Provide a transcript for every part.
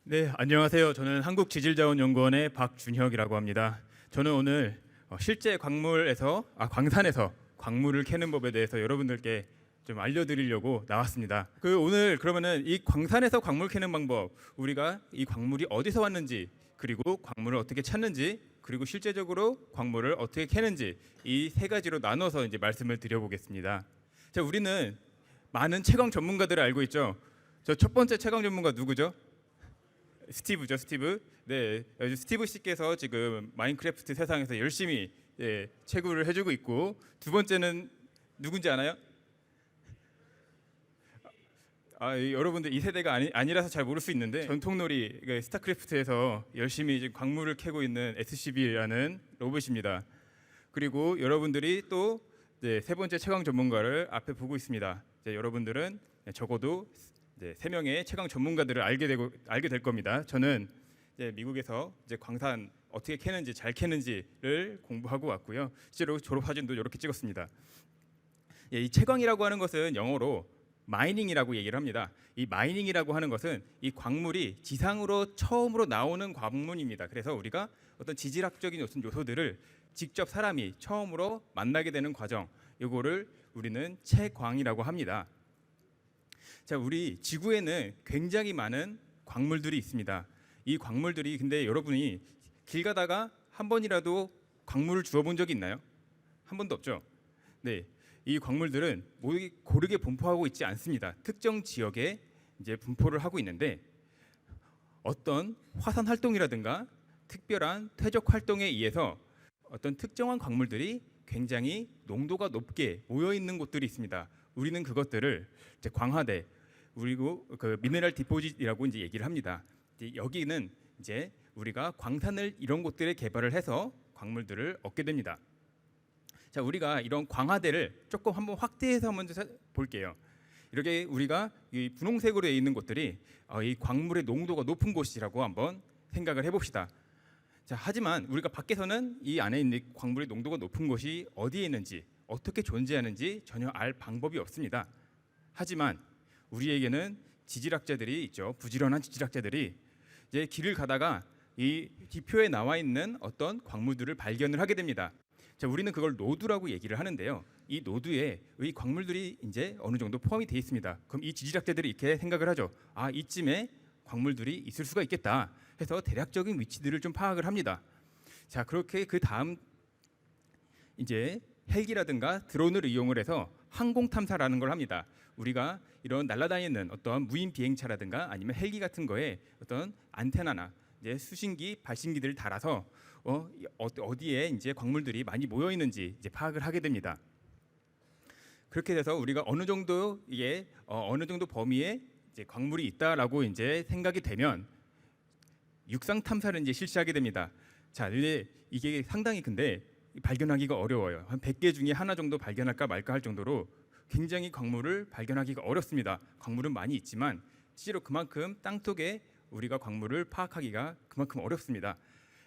네, 안녕하세요. 저는 한국지질자원연구원의 박준혁이라고 합니다. 저는 오늘 실제 광산에서 광물을 캐는 법에 대해서 여러분들께 좀 알려드리려고 나왔습니다. 오늘 그러면은 이 광산에서 광물 캐는 방법, 우리가 이 광물이 어디서 왔는지, 그리고 광물을 어떻게 찾는지, 그리고 실제적으로 광물을 어떻게 캐는지 이 세 가지로 나눠서 이제 말씀을 드려보겠습니다. 자, 우리는 많은 채광 전문가들을 알고 있죠. 저 첫 번째 채광 전문가 누구죠? 스티브죠, 스티브. 네, 스티브 씨께서 지금 마인크래프트 세상에서 열심히 채굴을 해주고 있고, 두 번째는 누군지 아나요? 여러분들 이 세대가 아니라서 잘 모를 수 있는데 전통놀이 스타크래프트에서 열심히 지금 광물을 캐고 있는 SCB라는 로봇입니다. 그리고 여러분들이 또 세 번째 채광 전문가를 앞에 보고 있습니다. 여러분들은 적어도 세 명의 채광 전문가들을 알게 될 겁니다. 저는 미국에서 광산 어떻게 캐는지 잘 캐는지를 공부하고 왔고요. 실제로 졸업 사진도 이렇게 찍었습니다. 이 채광이라고 하는 것은 영어로 마이닝이라고 얘기를 합니다. 이 마이닝이라고 하는 것은 이 광물이 지상으로 처음으로 나오는 광물입니다. 그래서 우리가 어떤 지질학적인 요소들을 직접 사람이 처음으로 만나게 되는 과정, 이거를 우리는 채광이라고 합니다. 자, 우리 지구에는 굉장히 많은 광물들이 있습니다. 이 광물들이 근데 여러분이 길 가다가 한 번이라도 광물을 주워본 적이 있나요? 한 번도 없죠. 네, 이 광물들은 모두 고르게 분포하고 있지 않습니다. 특정 지역에 이제 분포를 하고 있는데 어떤 화산 활동이라든가 특별한 퇴적 활동에 의해서 어떤 특정한 광물들이 굉장히 농도가 높게 모여 있는 곳들이 있습니다. 우리는 그것들을 이제 광화대 그리고 미네랄 디포짓이라고 이제 얘기를 합니다. 여기는 이제 우리가 광산을 이런 곳들에 개발을 해서 광물들을 얻게 됩니다. 자, 우리가 이런 광화대를 조금 한번 확대해서 먼저 볼게요. 이렇게 우리가 이 분홍색으로 되어 있는 곳들이 이 광물의 농도가 높은 곳이라고 한번 생각을 해봅시다. 자, 하지만 우리가 밖에서는 이 안에 있는 광물의 농도가 높은 곳이 어디에 있는지, 어떻게 존재하는지 전혀 알 방법이 없습니다. 하지만 우리에게는 지질학자들이 있죠. 부지런한 지질학자들이 이제 길을 가다가 이 지표에 나와 있는 어떤 광물들을 발견을 하게 됩니다. 자, 우리는 그걸 노두라고 얘기를 하는데요. 이 노두에 이 광물들이 이제 어느 정도 포함이 되어 있습니다. 그럼 이 지질학자들이 이렇게 생각을 하죠. 이쯤에 광물들이 있을 수가 있겠다 해서 대략적인 위치들을 좀 파악을 합니다. 자, 그렇게 그 다음 이제 헬기라든가 드론을 이용을 해서 항공 탐사라는 걸 합니다. 우리가 이런 날아다니는 어떤 무인 비행차라든가 아니면 헬기 같은 거에 어떤 안테나나 이제 수신기, 발신기들을 달아서 어디에 이제 광물들이 많이 모여 있는지 이제 파악을 하게 됩니다. 그렇게 돼서 우리가 어느 정도 범위에 이제 광물이 있다라고 이제 생각이 되면 육상 탐사를 이제 실시하게 됩니다. 자, 이게 상당히 근데 발견하기가 어려워요. 한 100개 중에 하나 정도 발견할까 말까 할 정도로 굉장히 광물을 발견하기가 어렵습니다. 광물은 많이 있지만 실제로 그만큼 땅속에 우리가 광물을 파악하기가 그만큼 어렵습니다.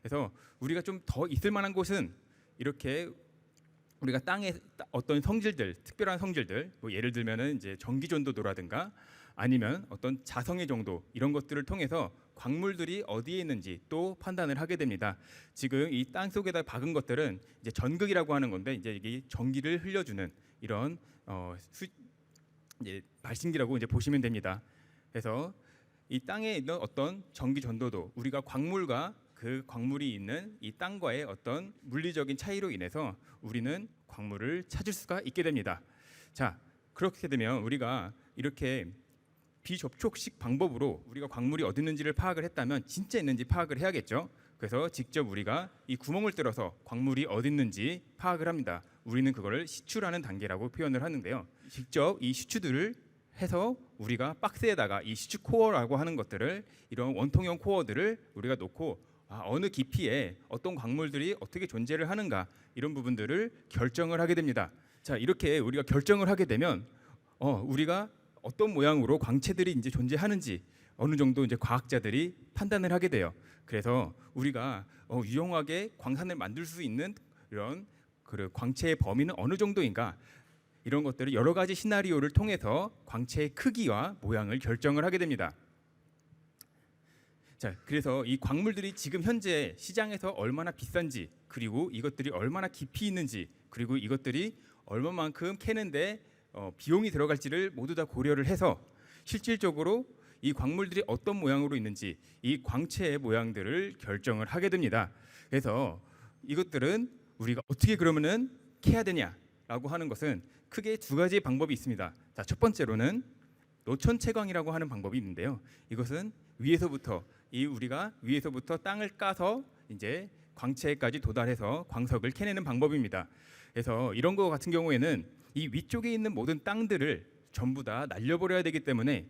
그래서 우리가 좀 더 있을 만한 곳은 이렇게 우리가 땅에 어떤 성질들, 특별한 성질들, 뭐 예를 들면은 이제 전기 전도도라든가 아니면 어떤 자성의 정도 이런 것들을 통해서 광물들이 어디에 있는지 또 판단을 하게 됩니다. 지금 이 땅 속에다 박은 것들은 이제 전극이라고 하는 건데 이제 이게 전기를 흘려주는 이런 이제 발신기라고 이제 보시면 됩니다. 그래서 이 땅에 있는 어떤 전기 전도도 우리가 광물과 그 광물이 있는 이 땅과의 어떤 물리적인 차이로 인해서 우리는 광물을 찾을 수가 있게 됩니다. 자, 그렇게 되면 우리가 이렇게 비접촉식 방법으로 우리가 광물이 어디 있는지를 파악을 했다면 진짜 있는지 파악을 해야겠죠. 그래서 직접 우리가 이 구멍을 뚫어서 광물이 어디 있는지 파악을 합니다. 우리는 그거를 시추라는 단계라고 표현을 하는데요. 직접 이 시추들을 해서 우리가 박스에다가 이 시추 코어라고 하는 것들을 이런 원통형 코어들을 우리가 놓고 어느 깊이에 어떤 광물들이 어떻게 존재를 하는가 이런 부분들을 결정을 하게 됩니다. 자, 이렇게 우리가 결정을 하게 되면 우리가 어떤 모양으로 광채들이 이제 존재하는지 어느 정도 이제 과학자들이 판단을 하게 돼요. 그래서 우리가 유용하게 광산을 만들 수 있는 이런 광채의 범위는 어느 정도인가 이런 것들을 여러 가지 시나리오를 통해서 광채의 크기와 모양을 결정을 하게 됩니다. 자, 그래서 이 광물들이 지금 현재 시장에서 얼마나 비싼지, 그리고 이것들이 얼마나 깊이 있는지, 그리고 이것들이 얼마만큼 캐는데 비용이 들어갈지를 모두 다 고려를 해서 실질적으로 이 광물들이 어떤 모양으로 있는지 이 광채의 모양들을 결정을 하게 됩니다. 그래서 이것들은 우리가 어떻게 그러면은 캐야 되냐라고 하는 것은 크게 두 가지 방법이 있습니다. 자, 첫 번째로는 노천 채광이라고 하는 방법이 있는데요. 이것은 우리가 위에서부터 땅을 까서 이제 광채까지 도달해서 광석을 캐내는 방법입니다. 그래서 이런 거 같은 경우에는 이 위쪽에 있는 모든 땅들을 전부 다 날려버려야 되기 때문에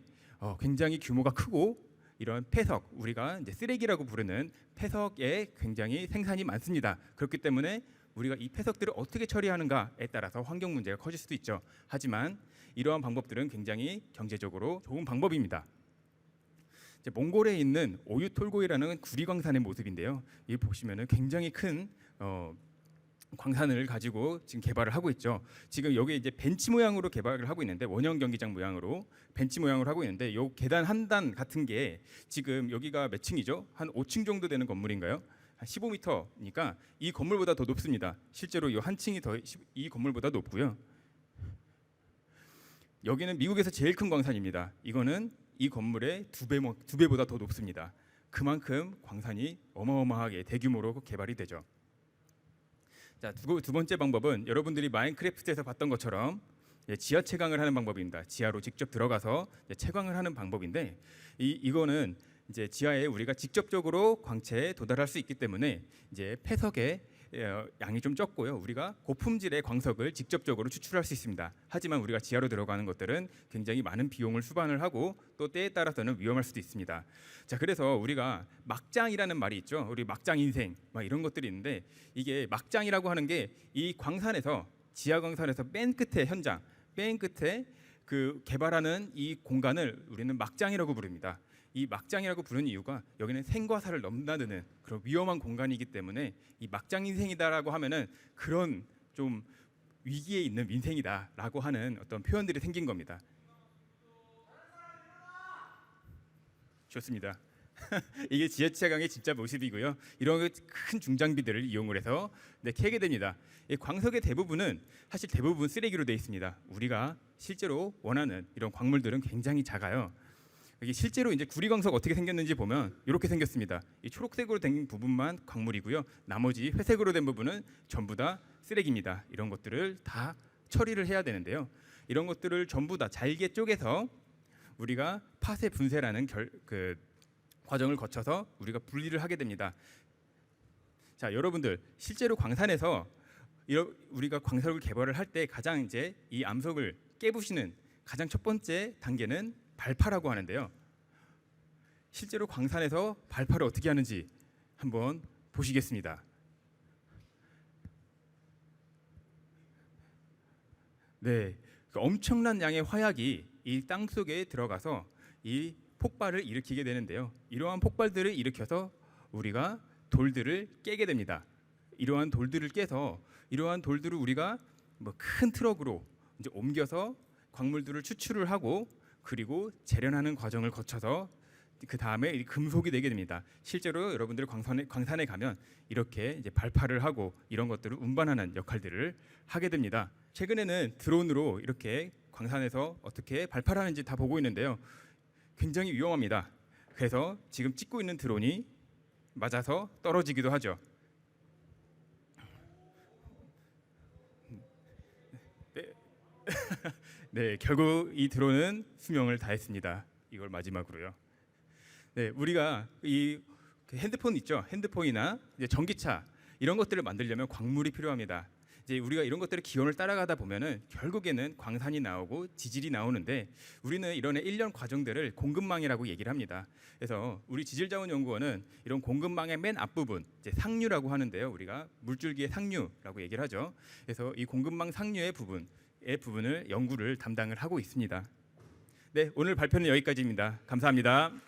굉장히 규모가 크고 이런 폐석, 우리가 이제 쓰레기라고 부르는 폐석에 굉장히 생산이 많습니다. 그렇기 때문에 우리가 이 폐석들을 어떻게 처리하는가에 따라서 환경 문제가 커질 수도 있죠. 하지만 이러한 방법들은 굉장히 경제적으로 좋은 방법입니다. 이제 몽골에 있는 오유톨고이라는 구리광산의 모습인데요. 이 보시면은 굉장히 큰 광산을 가지고 지금 개발을 하고 있죠. 지금 여기 이제 벤치 모양으로 개발을 하고 있는데, 원형 경기장 모양으로 벤치 모양으로 하고 있는데, 요 계단 한 단 같은 게 지금 여기가 몇 층이죠? 한 5층 정도 되는 건물인가요? 한 15m니까 이 건물보다 더 높습니다. 실제로 이 한 층이 더 이 건물보다 높고요. 여기는 미국에서 제일 큰 광산입니다. 이거는 이 건물의 두 배보다 더 높습니다. 그만큼 광산이 어마어마하게 대규모로 개발이 되죠. 자, 두 번째 방법은 여러분들이 마인크래프트에서 봤던 것처럼 지하 채광을 하는 방법입니다. 지하로 직접 들어가서 채광을 하는 방법인데, 이거는 이제 지하에 우리가 직접적으로 광채에 도달할 수 있기 때문에 이제 폐석의 양이 좀 적고요. 우리가 고품질의 광석을 직접적으로 추출할 수 있습니다. 하지만 우리가 지하로 들어가는 것들은 굉장히 많은 비용을 수반을 하고 또 때에 따라서는 위험할 수도 있습니다. 자, 그래서 우리가 막장이라는 말이 있죠. 우리 막장 인생 막 이런 것들이 있는데, 이게 막장이라고 하는 게 이 광산에서, 지하 광산에서 맨 끝에 현장, 맨 끝에 그 개발하는 이 공간을 우리는 막장이라고 부릅니다. 이 막장이라고 부르는 이유가 여기는 생과 사를 넘나드는 그런 위험한 공간이기 때문에 이 막장 인생이다라고 하면은 그런 좀 위기에 있는 민생이다라고 하는 어떤 표현들이 생긴 겁니다. 좋습니다. 이게 지하 채광의 진짜 모습이고요. 이런 큰 중장비들을 이용을 해서 캐게 됩니다. 이 광석의 대부분은 사실 대부분 쓰레기로 되어 있습니다. 우리가 실제로 원하는 이런 광물들은 굉장히 작아요. 이게 실제로 이제 구리광석 어떻게 생겼는지 보면 이렇게 생겼습니다. 이 초록색으로 된 부분만 광물이고요. 나머지 회색으로 된 부분은 전부 다 쓰레기입니다. 이런 것들을 다 처리를 해야 되는데요. 이런 것들을 전부 다 잘게 쪼개서 우리가 팥의 분쇄라는 과정을 거쳐서 우리가 분리를 하게 됩니다. 자, 여러분들 실제로 광산에서 우리가 광석을 개발을 할 때 가장 이제 이 암석을 깨부시는 가장 첫 번째 단계는 발파라고 하는데요. 실제로 광산에서 발파를 어떻게 하는지 한번 보시겠습니다. 네, 엄청난 양의 화약이 이 땅 속에 들어가서 이 폭발을 일으키게 되는데요. 이러한 폭발들을 일으켜서 우리가 돌들을 깨게 됩니다. 이러한 돌들을 깨서 이러한 돌들을 우리가 큰 트럭으로 이제 옮겨서 광물들을 추출을 하고, 그리고 재련하는 과정을 거쳐서 그 다음에 금속이 되게 됩니다. 실제로 여러분들이 광산에 가면 이렇게 이제 발파를 하고 이런 것들을 운반하는 역할들을 하게 됩니다. 최근에는 드론으로 이렇게 광산에서 어떻게 발파를 하는지 다 보고 있는데요. 굉장히 위험합니다. 그래서 지금 찍고 있는 드론이 맞아서 떨어지기도 하죠. 네. 네, 결국 이 드론은 수명을 다했습니다. 이걸 마지막으로요. 네, 우리가 이 핸드폰 있죠. 핸드폰이나 이제 전기차 이런 것들을 만들려면 광물이 필요합니다. 이제 우리가 이런 것들의 기원을 따라가다 보면은 결국에는 광산이 나오고 지질이 나오는데, 우리는 이런 일련 과정들을 공급망이라고 얘기를 합니다. 그래서 우리 지질자원연구원은 이런 공급망의 맨 앞부분, 이제 상류라고 하는데요. 우리가 물줄기의 상류라고 얘기를 하죠. 그래서 이 공급망 상류의 부분을 연구를 담당을 하고 있습니다. 네, 오늘 발표는 여기까지입니다. 감사합니다.